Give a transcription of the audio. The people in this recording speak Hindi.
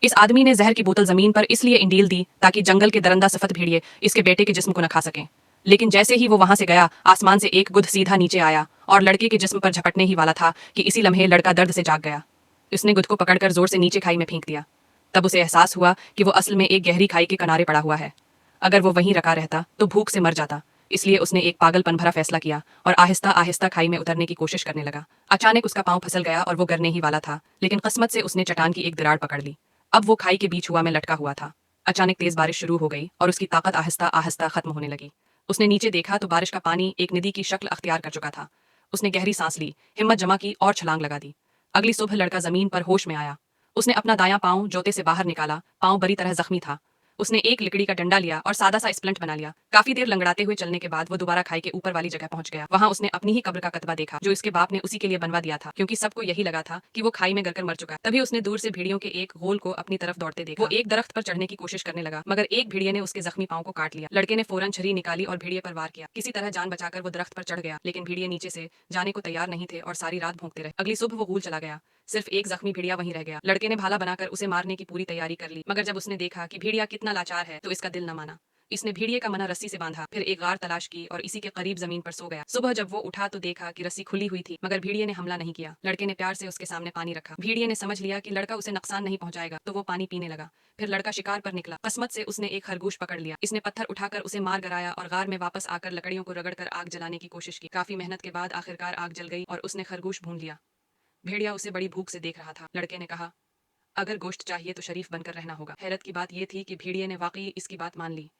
इस आदमी ने जहर की बोतल जमीन पर इसलिए इंडील दी ताकि जंगल के दरंदा सफत भेड़िए इसके बेटे के जिस्म को न खा सकें। लेकिन जैसे ही वो वहां से गया, आसमान से एक गुद सीधा नीचे आया और लड़के के जिस्म पर झपटने ही वाला था कि इसी लम्हे लड़का दर्द से जाग गया। उसने गुद को पकड़कर जोर से नीचे खाई में फेंक दिया। तब उसे एहसास हुआ कि वो असल में एक गहरी खाई के किनारे पड़ा हुआ है। अगर वो वहीं रखा रहता तो भूख से मर जाता। इसलिए उसने एक पागलपन भरा फैसला किया और आहिस्ता आहिस्ता खाई में उतरने की कोशिश करने लगा। अचानक उसका पांव फिसल गया और वो गिरने ही वाला था, लेकिन किस्मत से उसने चट्टान की एक दरार पकड़ ली। अब वो खाई के बीच हुआ में लटका हुआ था। अचानक तेज बारिश शुरू हो गई और उसकी ताकत आहिस्ता आहिस्ता खत्म होने लगी। उसने नीचे देखा तो बारिश का पानी एक नदी की शक्ल अख्तियार कर चुका था। उसने गहरी सांस ली, हिम्मत जमा की और छलांग लगा दी। अगली सुबह लड़का जमीन पर होश में आया। उसने अपना दायां पांव जोते से बाहर निकाला। पांव बुरी तरह जख्मी था। उसने एक लकड़ी का डंडा लिया और सादा सा स्प्लिंट बना लिया। काफी देर लंगड़ाते हुए चलने के बाद वो दोबारा खाई के ऊपर वाली जगह पहुंच गया। वहां उसने अपनी ही कब्र का कतबा देखा जो इसके बाप ने उसी के लिए बनवा दिया था, क्योंकि सबको यही लगा था कि वो खाई में गिरकर मर चुका। तभी उसने दूर से भेड़ियों के एक गोल को अपनी तरफ दौड़ते देखा। वो एक दरख्त पर चढ़ने की कोशिश करने लगा, मगर एक भेड़िए ने उसके जख्मी पांव को काट लिया। लड़के ने फौरन छरी निकाली और भेड़िए पर वार किया। किसी तरह जान बचाकर वो दरख्त पर चढ़ गया, लेकिन भेड़िए नीचे से जाने को तैयार नहीं थे और सारी रात भौंकते रहे। अगली सुबह वो गूल चला गया। सिर्फ एक जख्मी भेड़िया वहीं रह गया। लड़के ने भाला बनाकर उसे मारने की पूरी तैयारी कर ली, मगर जब उसने देखा कि भेड़िया कितना लाचार है तो इसका दिल न माना। इसने भेड़िए का मना रस्सी से बांधा, फिर एक गार तलाश की और इसी के करीब जमीन पर सो गया। सुबह जब वो उठा तो देखा कि रस्सी खुली हुई थी, मगर भेड़िए ने हमला नहीं किया। लड़के ने प्यार से उसके सामने पानी रखा। भेड़िए ने समझ लिया कि लड़का उसे नुकसान नहीं पहुंचाएगा, तो वो पानी पीने लगा। फिर लड़का शिकार पर निकला। किस्मत से उसने एक खरगोश पकड़ लिया। इसने पत्थर उठाकर उसे मार गिराया और गार में वापस आकर लकड़ियों को रगड़कर आग जलाने की कोशिश की। काफी मेहनत के बाद आखिरकार आग जल गई और उसने खरगोश भून लिया। भेड़िया उसे बड़ी भूख से देख रहा था। लड़के ने कहा, अगर गोश्त चाहिए तो शरीफ बनकर रहना होगा। हैरत की बात यह थी कि भेड़िए ने वाकई इसकी बात मान ली।